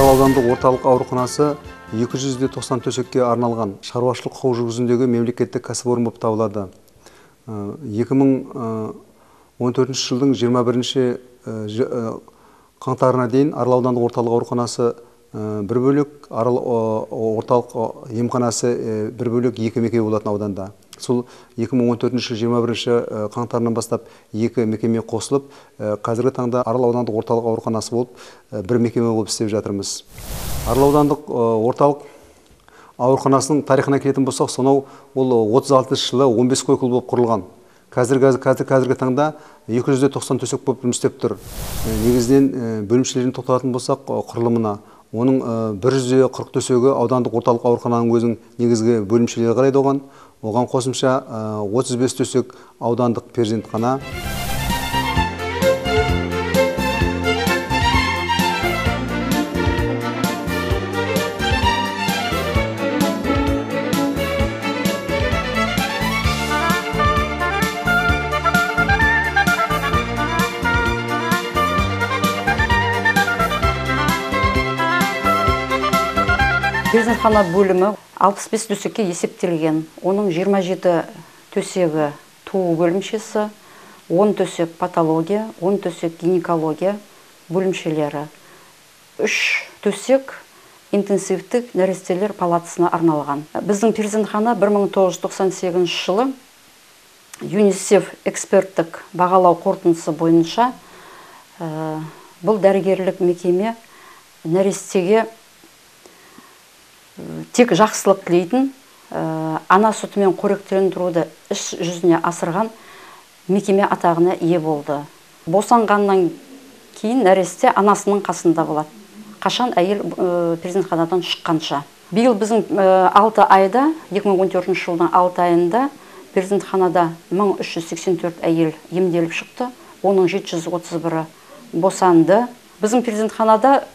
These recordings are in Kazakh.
Арал аудандық орталық ауруханасы 290 төсекке арналған шаруашылық құқық жүргізудегі мемлекеттік кәсіпорын болып табылады. 2014 жылдың 21 қаңтарына дейін Арал аудандық орталық ауруханасы бір бөлек, Арал орталық емханасы бір бөлек, екі мекеме болатын ауданда. Сол 2014 жыл 21 қаңтарынан бастап екі мекеме қосылып, қазіргі таңда Арал аудандық орталық ауруханасы болып, бір мекеме болып істеп жатырмыз. Арал аудандық орталық ауруханасының тарихына келетін болсақ, сонау ол 36 жылы 15 койкалы болып құрылған. Қазіргі таңда 290 төсек болып жұмыс істеп тұр. Негізінен бөлімшелерін тоқталатын болсақ, құрылымына оның 140 төсегі аудандық орталық аурухананың өзінің негізгі бөлімшелері қарайды. Оған қосымша 35 төсек аудандық перзентхана. Перзентхана бөлімі 65 төсекке есептелген. Оның 27 төсегі туу бөлімшесі, 10 төсек патология, 10 төсек гинекология бөлімшелері. 3 төсек интенсивтік нәрестелер палатасына арналған. Біздің перзентхана 1998 жылы ЮНИСЕФ эксперттік бағалау қорытындысы бойынша бұл дәрігерлік мекеме нәрестеге тек жақсылық тілейтін, ана сүтімен қоректендіруді іс жүзіне асырған мекеме атағына ие болды. Босанғаннан кейін нәресте анасының қасында болады. Қашан әйел перзентханадан шыққанша. Биыл біздің 6 айда, 2014 жылдың 6 айында перзентханада 1384 әйел емделіп шықты, оның 731-і босанды. Біздің перзентханада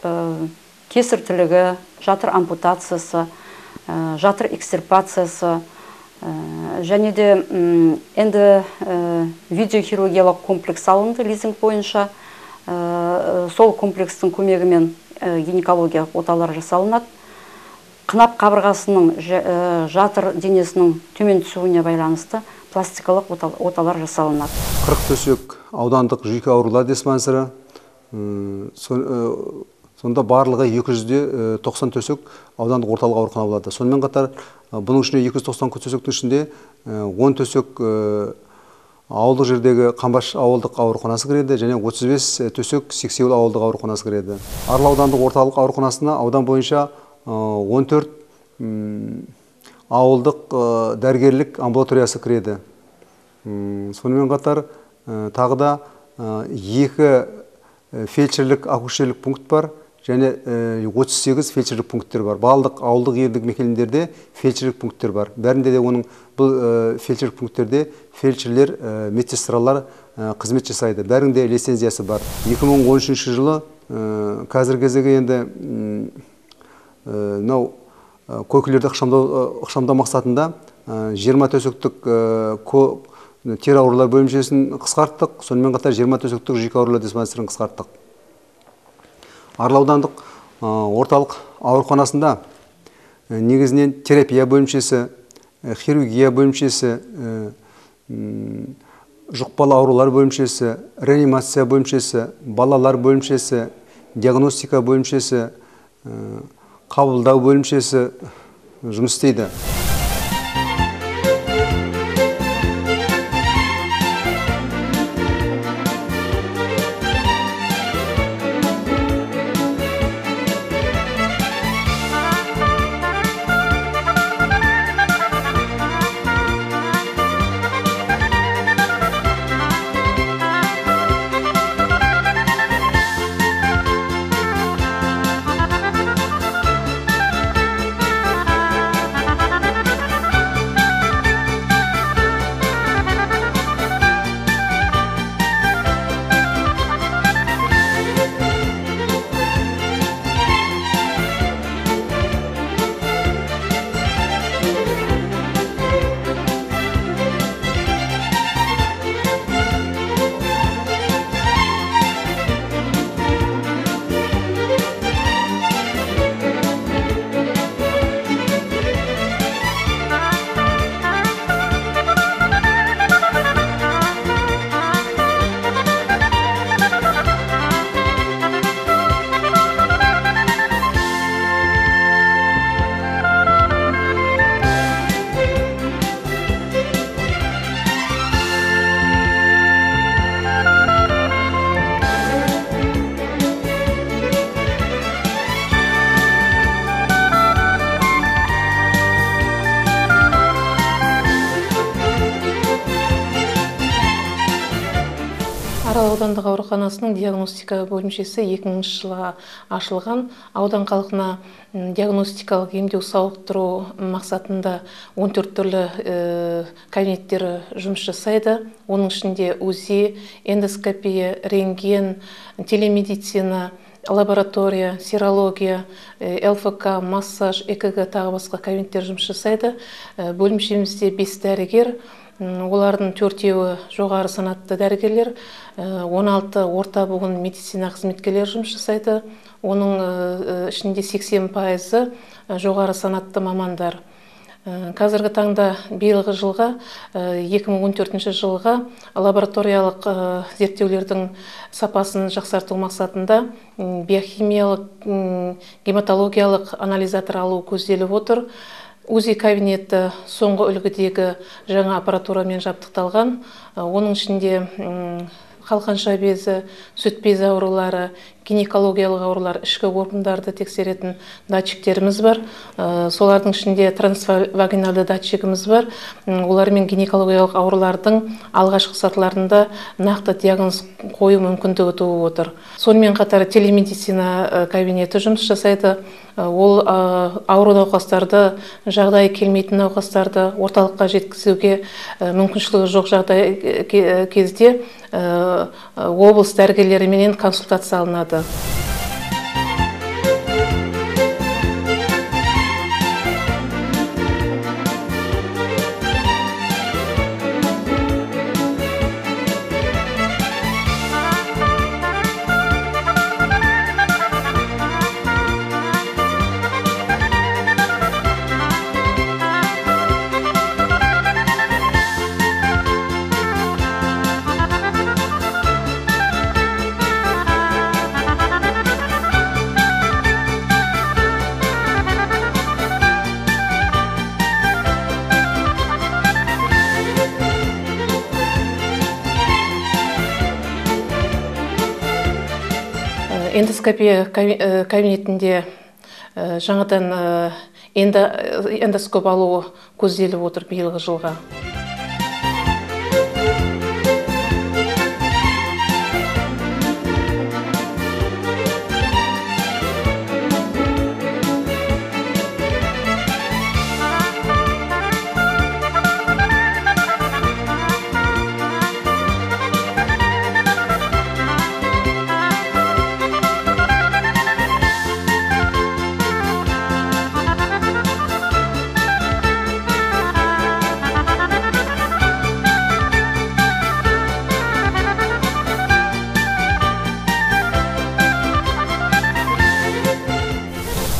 кесір тілігі, жатыр ампутациясы, жатыр экстирпациясы, және де енді видеохирургиялық комплекс алынды лизинг бойынша. Сол комплекстің көмегімен гинекология оталар жасалынады. Қынап қабырғасының жатыр денесінің төмен түсуіне байланысты пластикалық оталар жасалынады. 40 төсек аудандық жүйке аурулар диспансері, сонда барлығы 290 төсек аудандық орталық аурухана болады. Сонымен қатар, бұның ішінде 290 төсектің ішінде 10 төсек ауылдық жердегі Қамбаш ауылдық ауруханасы кіреді, және 35 төсек Сексеуіл ауылдық ауруханасы кіреді. Арал аудандық орталық ауруханасына аудан бойынша 14 ауылдық дәрігерлік амбулаториясы кіреді. Сонымен қатар, тағы да 2 фельдшерлік акушерлік пункт бар, және 38 фельдшерлік пункттер бар. Барлық ауылдық елдік мекемелерде фельдшерлік пункттер бар. Бәрінде де оның бұл фельдшерлік пункттерде фельдшерлер, медсестралар қызмет жасайды. Бәрінде лицензиясы бар. 2013 жылы қазіргі кездегі енді койкілерді ықшамдау мақсатында 20 төсектік тері аурулар бөлімшесін қысқарттық, сонымен қатар 20 төсектік жүйке аурулар диспансерін қысқарттық. Арал аудандық орталық ауруханасында негізінен терапия бөлімшесі, хирургия бөлімшесі, жұқпалы аурулар бөлімшесі, реанимация бөлімшесі, балалар бөлімшесі, диагностика бөлімшесі, қабылдау бөлімшесі жұмыс істейді. аудандық ауруханасының диагностика бөлімшесі 2000 жылға ашылған. Аудан халқына диагностикалық емдеу сауықтыру мақсатында 14 түрлі кабинеттері жұмыс жасайды. Оның ішінде УЗИ, эндоскопия, рентген, телемедицина, лаборатория, серология, ЛФК, массаж, ЭКГ тағы басқа кабинеттер жұмыс жасайды. Бөлімшемізде 5 дәрігер, олардың 4-еуі жоғары санатты дәрігерлер, 16 орта буын медицина қызметкерлері жұмыс жасайды. Оның ішінде 80% жоғары санатты мамандар. Қазіргі таңда биылғы жылға 2014 жылға лабораториялық зерттеулердің сапасын жақсарту мақсатында биохимиялық, гематологиялық анализатор алу көзделіп отыр. УЗИ кабинеті соңғы үлгідегі жаңа аппаратурамен жабдықталған. Оның ішінде қалқанша безі, сүт безі аурулары, гинекологиялық аурулар, ішкі органдарды тексеретін датчиктеріміз бар. Солардың ішінде трансвагинальды датчигіміз бар. Олармен гинекологиялық аурулардың алғашқы сатыларында нақты диагноз қою мүмкіндігі туып отыр. Сонымен қатар телемедицина кабинеті жұмыс жасайды. Ол ауру науқастарды, жағдайы келмейтін науқастарды орталыққа жеткізуге мүмкіншілігі жоқ жағдай кезде облыс дәрігерлеріменен консультация алынады. Эндоскопия кабинетінде жаңадан эндоскоп алу көзделіп отыр биылғы жылға.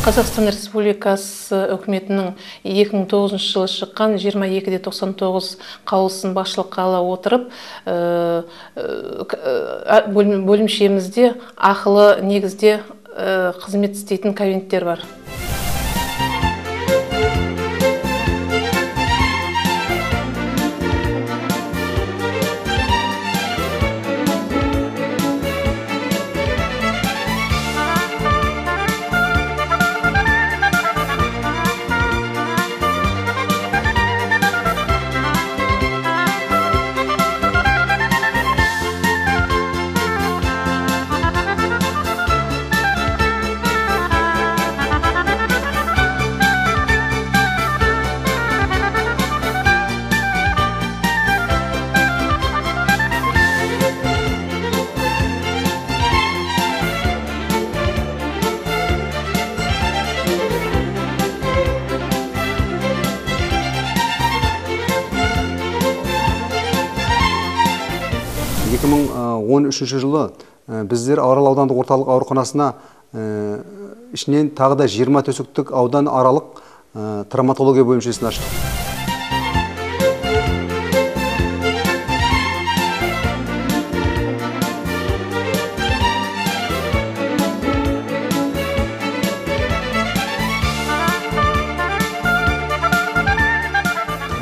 Қазақстан Республикасы үкіметінің 2009 жылы шыққан 22-99 қаулысын басшылыққа ала отырып, бөлімшемізде ақылы негізде қызмет істейтін кабинеттер бар. жылы біздер Арал аудандық орталық ауруханасына ішінен тағы да 20 төсектік аудан аралық травматология бөлімшесін аштық.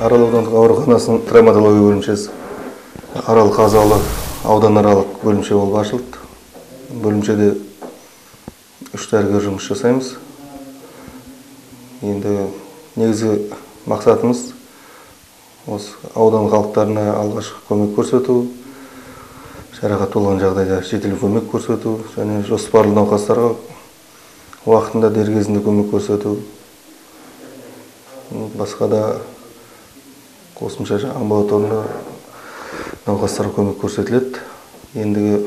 Арал аудандық ауруханасының травматология бөлімшесі Арал қазалы ауданаралық бөлімше болып ашылды. Бөлімшеде 3 дәрігер жұмыс жасаймыз. Енді негізгі мақсатымыз осы аудан халықтарына алғашқы көмек көрсету, жарақат болған жағдайда жедел көмек көрсету және жоспарлы науқастарға уақытында дер кезінде көмек көрсету. Басқа да қосымша амбулаторлы науқастарға көмек көрсетіледі. Ендігі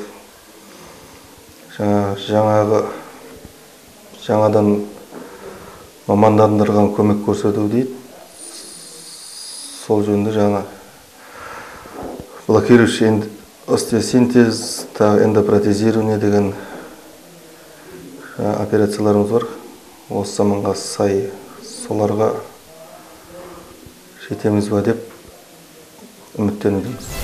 жаңадан мамандандырылған көмек көрсету дейді. Сол жөнінде жаңа блокирующий остеосинтез, эндопротезирование деген операцияларымыз бар. Осы заманға сай соларға жетеміз ба деп үміттенудеміз.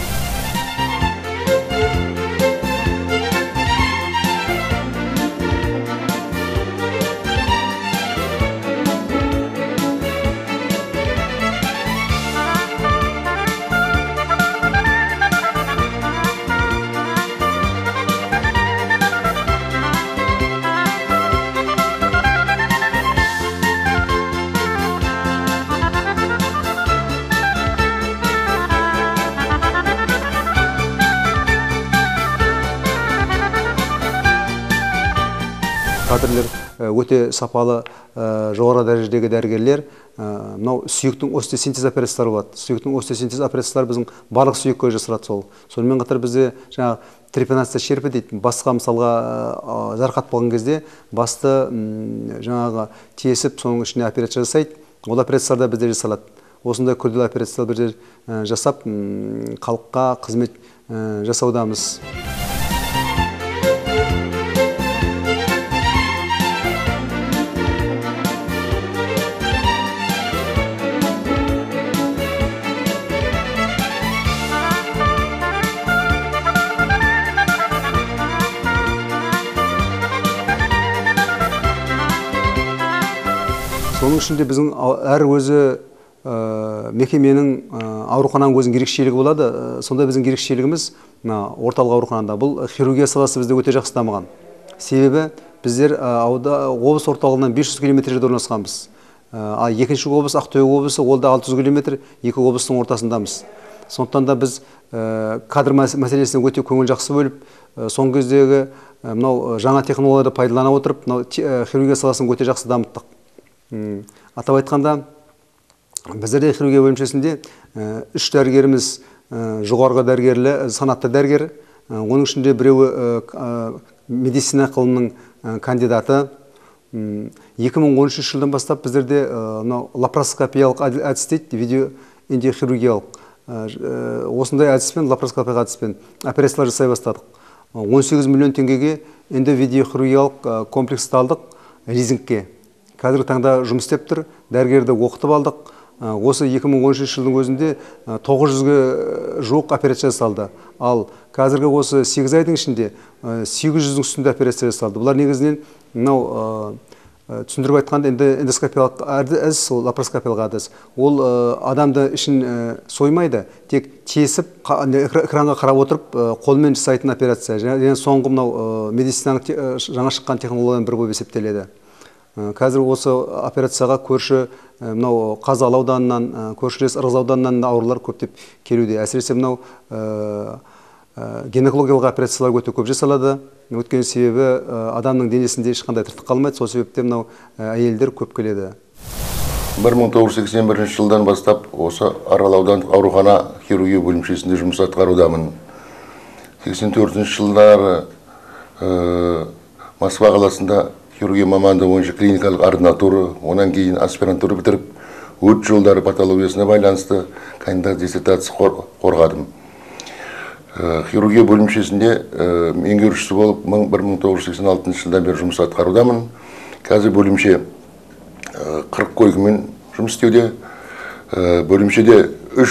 Кадрлер өте сапалы, жоғары дәрежедегі дәрігерлер. Мынау сүйектің остеосинтез операциялары болады. Сүйектің остеосинтез операциялары біздің барлық сүйекке жасалады сол. Сонымен қатар бізде жаңа трепанация шерпі дейді. Басқа мысалға жарақат болған кезде басты жаңағы тесіп, соның ішіне операция жасайды. Ол операциялар да бізде жасалады. Осындай күрделі операциялар бізде жасап, халыққа қызмет жасаудамыз. Соның ішінде біздің әр өзі мекеменің аурухананың өзінің ерекшелігі болады. Сонда біздің ерекшелігіміз орталық ауруханада. Бұл хирургия саласы бізде өте жақсы дамыған. Себебі біздер облыс орталығынан 500 км жерде орналасқанбыз. Екінші облыс Ақтөбе облысы, ол да 600 км, екі облыстың ортасындамыз. Сондықтан да біз кадр мәселесіне өте көңіл жақсы бөліп, соңғы кездегі жаңа технологияларды пайдалана отырып, хирургия саласын өте жақсы дамыттық. Атап айтқанда, біздерде хирургия бөлімшесінде 3 дәрігеріміз жоғарғы дәрігерлі, санатты дәрігер, оның ішінде біреуі медицина ғылымының кандидаты. 2013 жылдан бастап біздерде лапароскопиялық әдіс дейді, видеоэндохирургиялық. Осындай әдіспен, лапароскопиялық әдіспен операциялар жасай бастадық. 18 миллион теңгеге эндовидеохирургиялық комплексті алдық лизингке. Қазіргі таңда жұмыс істеп тұр, дәрігерді оқытып алдық. Осы 2013 жылдың өзінде 900-ге жуық операция жасалды. Ал қазіргі осы 8 айдың ішінде 800-дің үстінде операция жасалды. Бұлар негізінен түсіндіріп айтқанда эндоскопиялық әдіс, лапароскопиялық әдіс. Ол адамды ішін соймайды, тек тесіп, экранға қарап отырып, қолмен жасайтын операция. Және соңғы медицинаның жаңа шыққан технологияның бір болып есептеледі. Қазір осы операцияға көрші Қазалы ауданынан, көршілес Ырғыз ауданынан аурулар көптеп келуде. Әсіресе гинекологиялық операциялар өте көп жасалады. Өткен себебі адамның денесінде ешқандай тыртық қалмайды, сол себепте әйелдер көп келеді. 1981 жылдан бастап осы Арал аудандық аурухана хирургия бөлімшесінде жұмыс атқарудамын. 84 жылдары Москва қаласында хирургия мамандығы бойынша клиникалық ординатура, онан кейін аспирантура бітіріп, өт жолдары патологиясына байланысты кандидат диссертация қорғадым. Хирургия бөлімшесінде меңгерушісі болып 1986 жылдан бері жұмыс атқарудамын. Қазір бөлімше 40 койкамен жұмыс істеуде. Бөлімшеде 3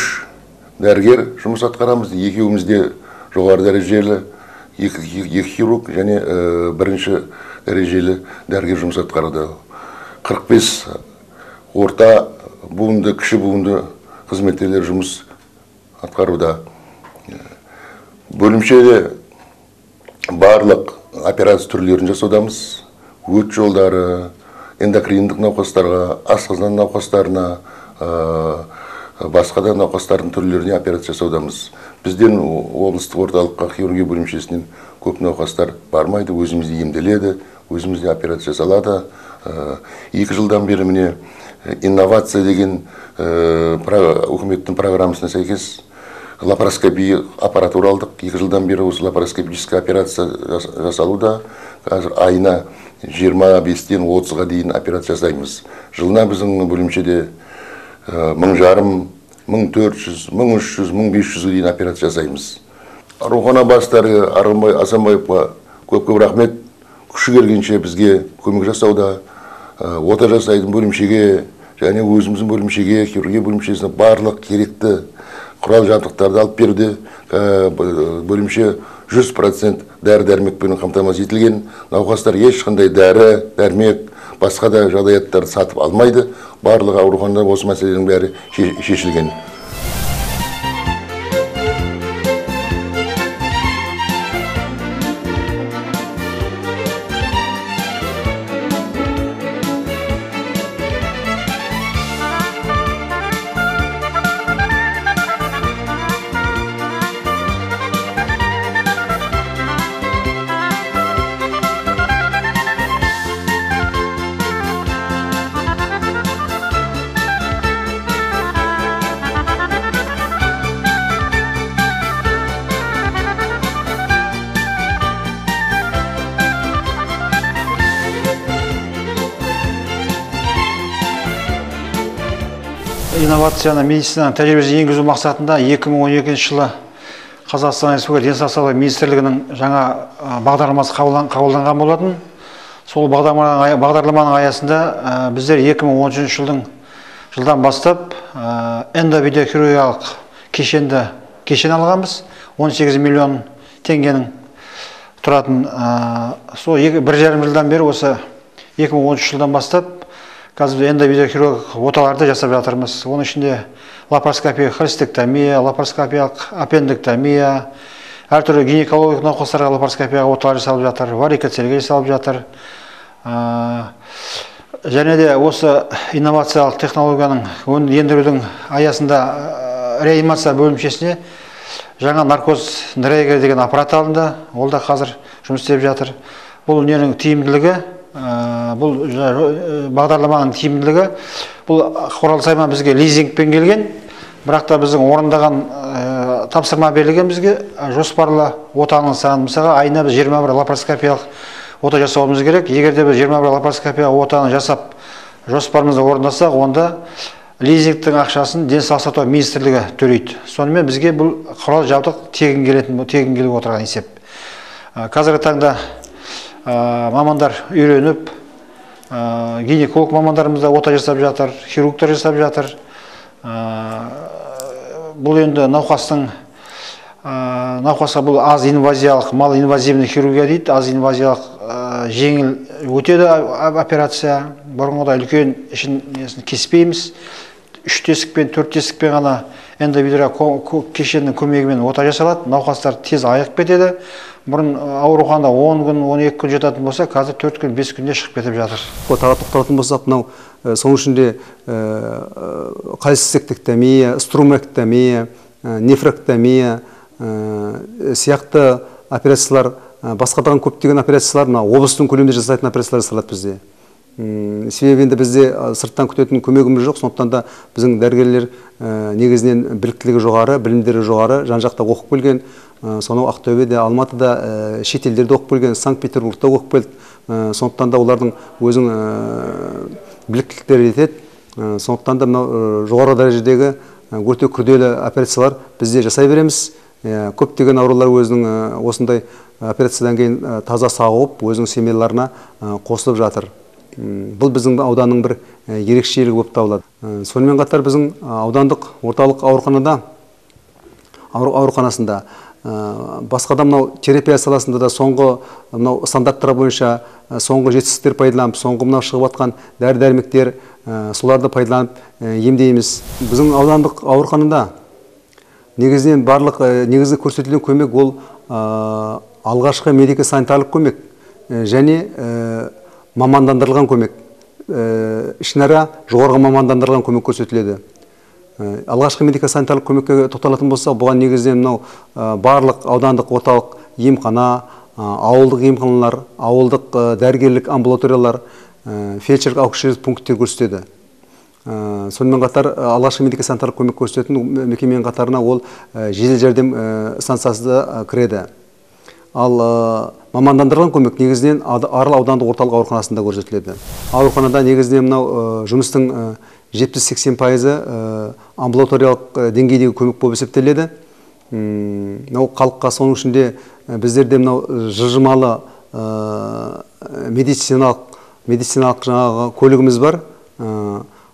дәрігер жұмыс атқарамыз. Екеумізде жоғары дәрежелі, екі хирург және бірінші дәрежелі дәрігер жұмыс атқарады. 45 орта буынды, кіші буынды қызметкерлер жұмыс атқаруда. Бөлімшеде барлық операция түрлерін жасаудамыз. Өт жолдары, эндокриндік науқастарға, асқазан науқастарына, басқа да науқастардың түрлеріне операция жасаудамыз. Бізден облыстық орталыққа хирургия бөлімшесінен көп науқастар бармайды, өзімізде емделеді, өзімізде операция жасалады. 2 жылдан бері міне инновация деген үкіметтің программасына сәйкес лапароскопия аппаратура алдық. 2 жылдан бері осы лапароскопическая операция жасалуда. Қазір айына 25-тен 30-ға дейін операция жасаймыз. Жылына біздің бөлімшеде 1000-1500, 1300, 1500 дейін операция жасаймыз. Аурухана бастары Арғынбай Асанбаевқа көп-көп рахмет. Күші келгенше бізге көмек жасауда, ота жасайтын бөлімшеге және өзіміздің бөлімшеге, хирургия бөлімшесіне барлық керекті құрал жабдықтарды алып берді. Бөлімше 100% дәрі-дәрмекпен қамтамасыз етілген. Науқастар ешқандай дәрі-дәрмек, басқа да жағдаяттарды сатып алмайды. Барлық ауруханада осы мәселенің бәрі шешілген. Инновацияны медицинаның тәжірибесіне енгізу мақсатында 2012 жылы Қазақстан Республикасы Денсаулық сақтау министрлігінің жаңа бағдарламасы қабылданған болатын. Сол бағдарламаның аясында біздер 2013 жылдан бастап эндобиохирургиялық кешен алғанбыз. 18 миллион теңгенің тұратын. Сол 1,5 жылдан бері осы 2013 жылдан бастап қазір эндобиохирургиялық оталарды жасап жатырмыз. Оның ішінде лапароскопия, холестектомия, лапароскопиялық аппендэктомия, әртүрлі гинекологиялық науқастарға лапароскопияға оталар жасалып жатыр, варикоцелге жасалып жатыр. Және де осы инновациялық технологияның ендірудің аясында реанимация бөлімшесіне жаңа наркоз дрейгер деген аппарат алынды. Ол да қазір жұмыс істеп жатыр. Бұл ненің тиімділігі, бұл бағдарламаның тиімділігі, бұл құрал-сайман бізге лизингпен келген, бірақ та біздің орындаған тапсырма берілген бізге жоспарлы отаның саны. Мысалға айына біз 21 лапароскопиялық ота жасауымыз керек. Егер де біз 21 лапароскопиялық отаны жасап жоспарымызды орындасақ, онда лизингтің ақшасын Денсаулық сақтау министрлігі төлейді. Сонымен бізге бұл құрал жабдық тегін келіп отырған есеп. Қазіргі таңда мамандар үйреніп, гинеколог мамандарымызда ота жасап жатыр, хирургтар жасап жатыр. Бұл енді науқасқа бұл аз инвазиялық, мал инвазивный хирургия дейді. Аз инвазиялық жеңіл өтеді операция. Бұрынғыдай үлкен ішін кеспейміз. 3 тесікпен, 4 тесікпен ғана эндобиохирургия кешенінің көмегімен ота жасалады. Науқастар тез айығып кетеді. Бұрын ауруханада 10 күн, 12 күн жататын болса, қазір 4 күн, 5 күнде шығып кетіп жатыр. Тағы тоқталатын болсақ, мынау соның ішінде холецистектомия, струмэктомия, нефректомия сияқты операциялар, басқа да көптеген операциялар облыстың көлемінде жасайтын операциялар жасалады бізде. Себебі енді бізде сырттан күтетін көмегіміз жоқ, сондықтан да біздің дәрігерлер негізінен біліктілігі жоғары, білімдері жоғары, жан-жақта оқып келген. Сонау Ақтөбеде, Алматыда, шетелдерде оқып келген, Санкт-Петербургта оқып келді. Сондықтан да олардың өзің біліктіліктері жетеді. Сондықтан да жоғары дәрежедегі өте күрделі операциялар бізде жасай береміз. Көптеген аурулар өзінің осындай операциядан кейін таза сауығып, өзінің семьяларына қосылып жатыр. Бұл біздің ауданның бір ерекшелігі болып табылады. Сонымен қатар біздің аудандық орталық ауруханасында басқа да мынау терапия саласында да соңғы мынау стандарттар бойынша соңғы жетістіктер пайдаланып, соңғы мынау шығып жатқан дәрі-дәрмектер, соларды пайдаланып емдейміз. Біздің аудандық ауруханада негізінен барлық негізгі көрсетілген көмек ол алғашқы медико-санитарлық көмек және мамандандырылған көмек. Ішінара жоғарғы мамандандырылған көмек көрсетіледі. Алғашқы медико-санитарлық көмекке тоқталатын болсақ, бұған негізінен мынау барлық аудандық орталық емхана, ауылдық емханалар, ауылдық дәрігерлік амбулаториялар, фельдшерлік акушерлік пункттер көрсетеді. Сонымен қатар алғашқы медико-санитарлық көмек көрсететін мекеменің қатарына ол жедел жәрдем станциясы да кіреді. Ал мамандандырылған көмек негізінен Арал аудандық орталық ауруханасында көрсетіледі. Ауруханада негізінен мынау жұмыстың 70-80% амбулаториялық деңгейдегі көмек болып есептеледі. Мынау халыққа соның ішінде біздерде мынау жылжымалы медициналық жаңағы көлігіміз бар.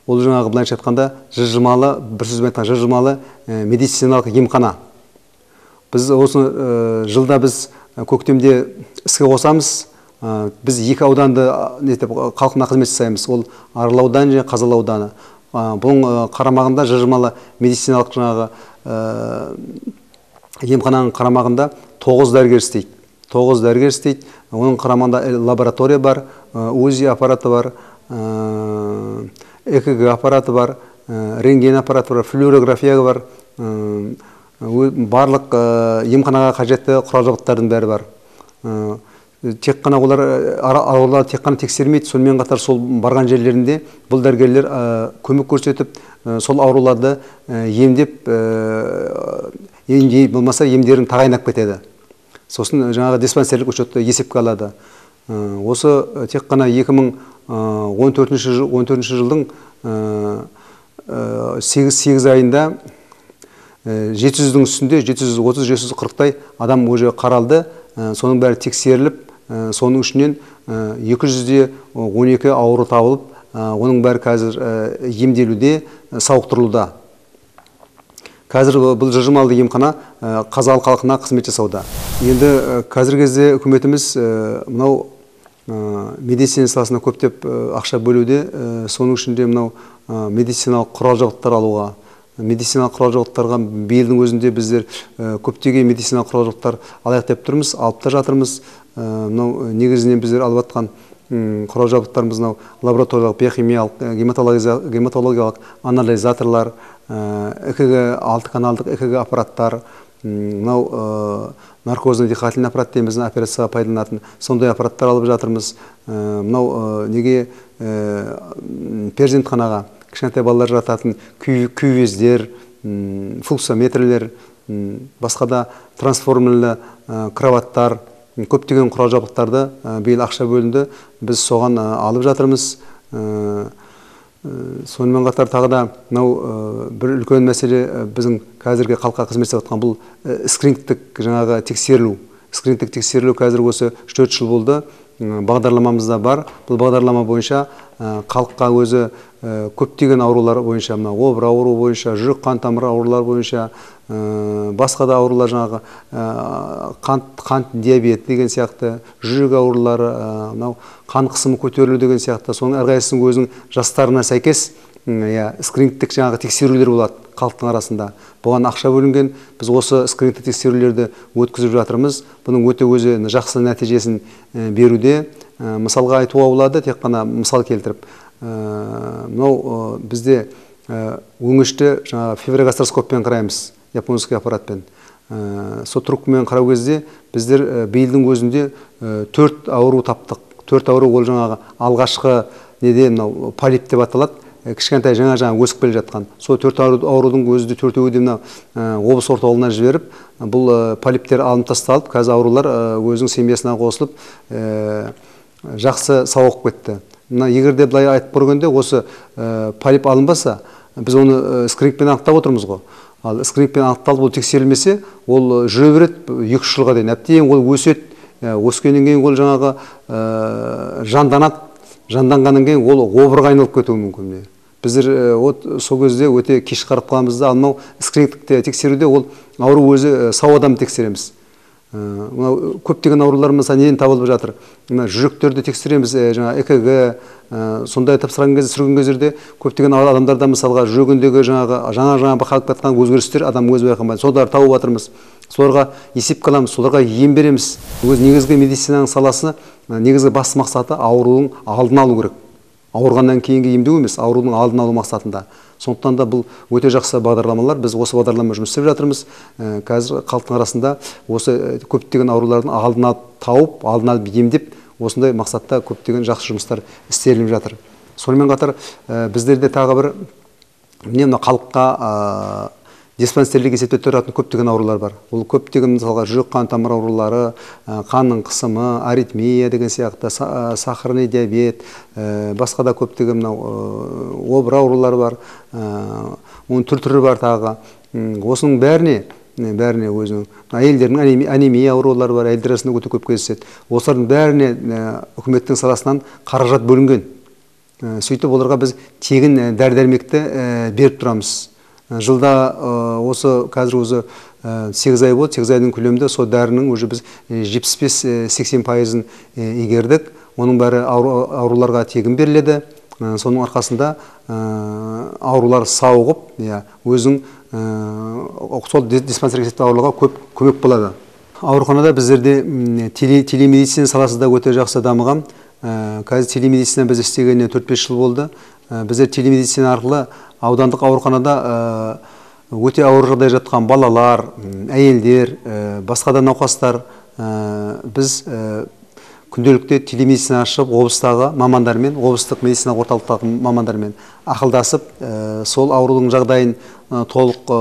Ол жаңағы былайша айтқанда жылжымалы, бір сөзбен айтқанда жылжымалы медициналық емхана. Біз осы жылда біз көктемде іске қосамыз. Біз 2 ауданды халқына қызмет жасаймыз. Ол Арал ауданы және Қазалы ауданы. Бұның қарамағында жылжымалы медициналық жаңағы емхананың қарамағында 9 дәрігер істейді. 9 дәрігер істейді. Оның қарамағында лаборатория бар, УЗИ аппараты бар, ЭКГ аппараты бар, рентген аппараты бар, флюорография бар. Барлық емханаға қажетті құрал-жабдықтардың бәрі бар. Тек қана олар тек қана тексермейді, сонымен қатар сол барған жерлерінде бұл дәрігерлер көмек көрсетіп, сол ауруларды емдеп, болмаса емдерін тағайындап кетеді. Сосын жаңағы диспансерлік учетты есепке алады. Осы тек қана 2014 жылдың 8 айында 700-дің үстінде 730-740-тай адам уже қаралды. Соның бәрі тексеріліп, соның ішінен 212 ауру табылып, оның бәрі қазір емделуде, сауықтырылуда. Қазір бұл жылжымалы емхана Қазалы халқына қызмет жасауда. Енді қазіргі кезде үкіметіміз мынау медицина саласына көптеп ақша бөлуде, соның ішінде мынау медициналық құрал-жабдықтар алуға. Медициналық құрал-жабдықтарға биылдың өзінде біздер көптеген медициналық құрал-жабдықтар алайық деп тұрмыз, алып та жатырмыз. Мынау негізінен біздер алып жатқан құрал-жабдықтарымыз мынау лабораториялық, биохимиялық, гематологиялық анализаторлар, ЭКГ, 6 каналдық ЭКГ аппараттар, мынау наркозный дыхательный аппарат дейміз, операцияға пайдаланатын сондай аппараттар алып жатырмыз. Мынау неге перзентханаға кішкентай балалар жататын күйвездер, флуксометрлер, басқа да трансформерлі кроваттар, көптеген құрал-жабдықтарды биыл ақша бөлінді. Біз соған алып жатырмыз. Сонымен қатар тағы да бір үлкен мәселе біздің қазіргі халыққа қызмет жасап жатқан бұл скринингтік жаңағы тексерілу. Скринингтік тексерілу қазір осы 4 жыл болды. Бағдарламамызда бар. Бұл бағдарлама бойынша халыққа өзі көптеген аурулар бойынша, обыр ауру бойынша, жүрек қан тамыры аурулар бойынша, басқа да аурулар жаңағы қант диабет деген сияқты, жүрек аурулары, қан қысымы көтерілу деген сияқты, соның әрқайсысының өзінің жастарына сәйкес скринингтік жаңағы тексерулер болады халықтың арасында. Бұған ақша бөлінген. Біз осы скринингтік тексерулерді өткізіп жатырмыз. Бұның өте өзі жақсы нәтижесін беруде. Мысалға айтуға болады, тек қана мысал келтіріп. Мынау бізде өңешті жаңағы фиброгастроскоппен қараймыз, японский аппаратпен. Сол трубкамен қарау кезде біздер биылдың өзінде 4 ауру таптық. 4 ауру ол жаңағы алғашқы неде мынау полип деп аталады. Кішкентай жаңа өсіп келе жатқан. Сол 4 аурудың өзі 4-еуі де облыс орталығына жіберіп, бұл полиптер алынып тасталып, қазір аурулар өзінің семьясына қосылып, жақсы сауығып кетті. Егер де былай айтып көргенде осы полип алынбаса, біз оны скринингпен анықтап отырмыз ғой. Ал скринингпен анықталып ол тексерілмесе, ол жүре береді 2 жылға дейін. Әптеген ол өседі. Өскеннен кейін ол жаңағы жанданады. Жанданғаннан кейін ол обырға айналып кетуі мүмкін. Біздер сол кезде өте кеш қарап қаламыз да, алмау скринингтік тексеруде ол ауру өзі сау адамды тексереміз. Көптеген аурулар мысалы неден табылып жатыр. Жүректерді тексереміз, ЭКГ, сондай тапсырған кезде, сүрген кездерде көптеген адамдарда мысалға жүрегіндегі жаңа байқалып жатқан өзгерістер адам өзі байқамайды. Соларды тауып жатырмыз. Соларға есеп қыламыз, соларға ем береміз. Өз негізгі медицинаның саласы, негізгі басты мақсаты аурудың алдын алу керек. ауырғаннан кейінгі емдеу емес, аурудың алдын алу мақсатында. Сондықтан да бұл өте жақсы бағдарламалар. Біз осы бағдарлама жұмыс істеп жатырмыз. Қазір халықтың арасында осы көптеген аурулардың алдын алып тауып, алдын алып емдеп, осындай мақсатта көптеген жақсы жұмыстар істелініп жатыр. Сонымен қатар біздерде тағы бір мына халыққа диспансерлік есепте тұратын көптеген аурулар бар. Ол көптеген мысалға жүрек қан тамыр аурулары, қанның қысымы, аритмия деген сияқты, сахарный диабет, басқа да көптеген обыр аурулары бар. Оның түр-түрі бар тағы. Осының бәріне өзінің әйелдердің анемия аурулары бар, әйелдер арасында өте көп кездеседі. Осылардың бәріне үкіметтің саласынан қаражат бөлінген. Сөйтіп оларға біз тегін дәрі-дәрмекті беріп тұрамыз. Жылда осы қазір өзі 8 ай болды, 8 айдың көлемінде сол дәрінің уже біз 75-80%-ын игердік. Оның бәрі ауруларға тегін беріледі. Соның арқасында аурулар сауығып, өзің сол диспансерлік есепте ауруға көп көмек болады. Ауруханада біздерде телемедицина саласы да өте жақсы дамыған. Қазір телемедицина біз істегеніне 4-5 жыл болды. Біздер телемедицина арқылы аудандық ауруханада өте ауыр жағдай жатқан балалар, әйелдер, басқа да науқастар, біз күнделікті телемедицина ашып, облыстағы мамандармен, облыстық медицина орталықтағы мамандармен ақылдасып, сол аурудың жағдайын толық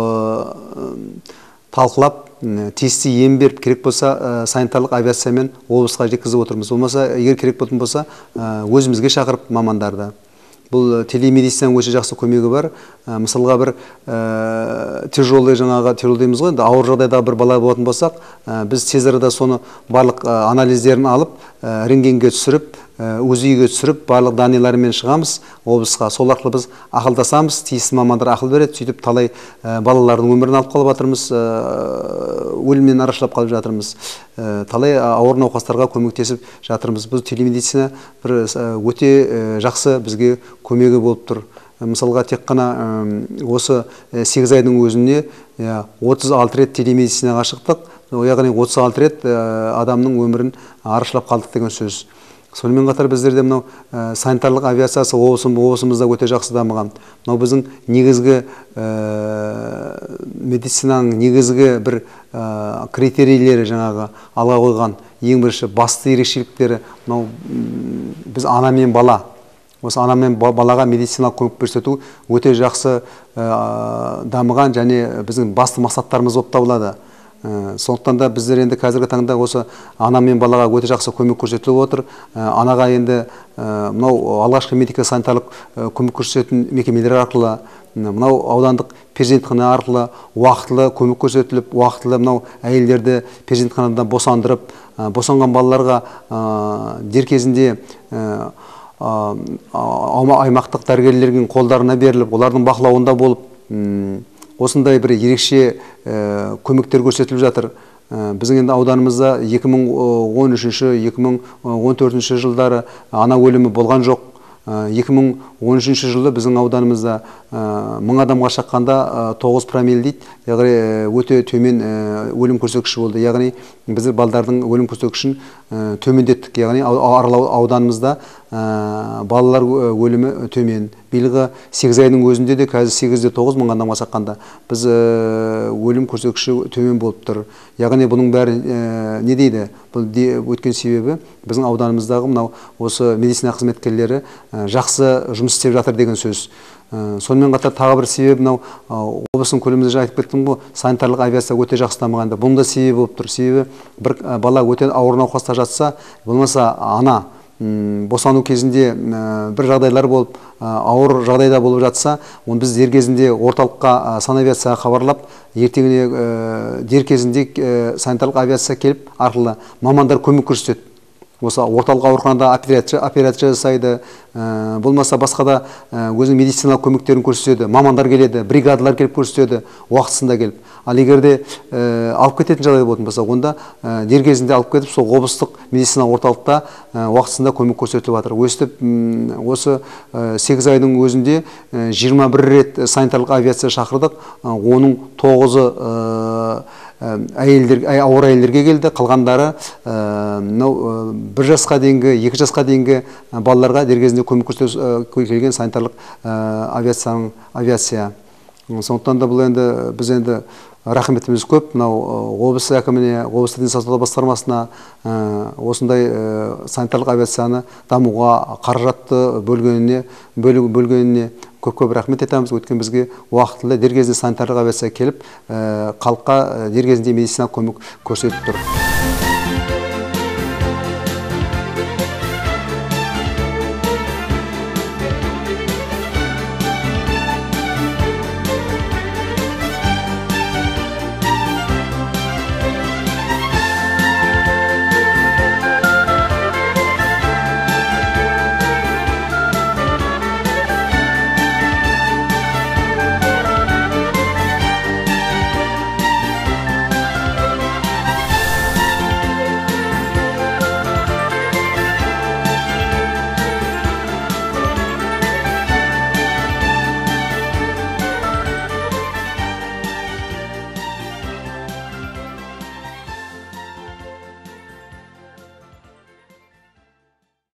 талқылап, тиісті ем беріп, керек болса санитарлық авиациямен облысқа жеткізіп отырмыз. Болмаса, егер керек болатын болса, өзімізге шақырып мамандарды. Бұл телемедицина өте жақсы көмегі бар. Мысалға бір тяжелый дейміз ғой, ауыр жағдайда бір бала болатын болсақ, біз тез арада соны барлық анализдерін алып, рентгенге түсіріп, УЗИге түсіріп, барлық данныйларымен шығамыз облысқа. Сол арқылы біз ақылдасамыз, тиісті мамандар ақыл береді, сөйтіп талай балалардың өмірін алып қалып жатырмыз, өлімнен арашалап қалып жатырмыз. Талай ауыр науқастарға көмектесіп жатырмыз. Бұл телемедицина бір өте жақсы бізге көмегі болып тұр. Мысалға тек қана осы 8 айдың өзіне 36 рет телемедицинаға шықтық, яғни 36 рет адамның өмірін арашалап қалдық деген сөз. Сонымен қатар біздерде мынау санитарлық авиациясы облысымызда өте жақсы дамыған. Мынау біздің негізгі медицинаның негізгі бір критерийлері жаңағы алға қойған ең бірінші басты ерекшеліктері, мынау біз ана мен бала. Осы ана мен балаға медициналық көмек көрсету өте жақсы дамыған және біздің басты мақсаттарымыз болып табылады. Сондықтан да біздер енді қазіргі таңда осы ана мен балаға өте жақсы көмек көрсетіліп отыр. Анаға енді мынау алғашқы медико-санитарлық көмек көрсететін мекемелер арқылы, мынау аудандық перзентхана арқылы уақытылы көмек көрсетіліп, уақытылы мынау әйелдерді перзентханадан босандырып, босанған балаларға дер кезінде аймақтық дәрігерлердің қолдарына беріліп, олардың бақылауында болып, осындай бір ерекше көмектер көрсетіліп жатыр. Біздің енді ауданымызда 2013-2014 жылдары ана өлімі болған жоқ. 2013 жылы біздің ауданымызда 1000 адамға шаққанда 9 промилле дейді, яғни өте төмен өлім көрсеткіші болды. Яғни біздер балдардың өлім көрсеткішін төмендеттік, яғни ауданымызда балалар өлімі төмен. Биылғы 8 айдың өзінде де қазір 8-9 мың адамға шаққанда біз өлім көрсеткіші төмен болып тұр. Яғни бұның бәрі не дейді? Бұл өткен себебі біздің ауданымыздағы мынау осы медицина қызметкерлері жақсы жұмыс істеп жатыр деген сөз. Сонымен қатар тағы бір себебі мынау облыстың көлемінде айтып кеттім ғой, санитарлық авиация өте жақсы дамығанда. Бұның да себебі болып тұр. Себебі бір бала өте ауыр науқаста жатса, болмаса ана босану кезінде бір жағдайлар болып, ауыр жағдайда болып жатса, оны біз дер кезінде орталыққа санавиацияға хабарлап, ертеңіне дер кезінде санитарлық авиация келіп, арқылы мамандар көмек көрсетеді. Осы орталық ауруханада операция жасайды, болмаса басқа да өзінің медициналық көмектерін көрсетеді, мамандар келеді, бригадалар келіп көрсетеді, уақытысында келіп. Ал егерде алып кететін жағдай болатын болса, онда дер кезінде алып кетіп, сол облыстық медициналық орталықта уақытысында көмек көрсетіліп жатыр. Осы 8 айдың өзінде 21 рет санитарлық авиация шақырдық, оның 9-ы ауыр әйелдерге келді. Қалғандары мынау 1 жасқа дейінгі, 2 жасқа дейінгі балаларға дер кезінде көмек көрсету келген санитарлық авиация. Сондықтан да бұл енді біз енді рахметіміз көп. Мынау облыс әкіміне, облыстық денсаулық сақтау басқармасына осындай санитарлық авиацияны дамуға қаражатты бөлгеніне көп рахмет етеміз. Өткен бізге уақытылы дер кезінде санитарлық авиация келіп, халыққа дер кезінде медициналық көмек көрсетіп тұр.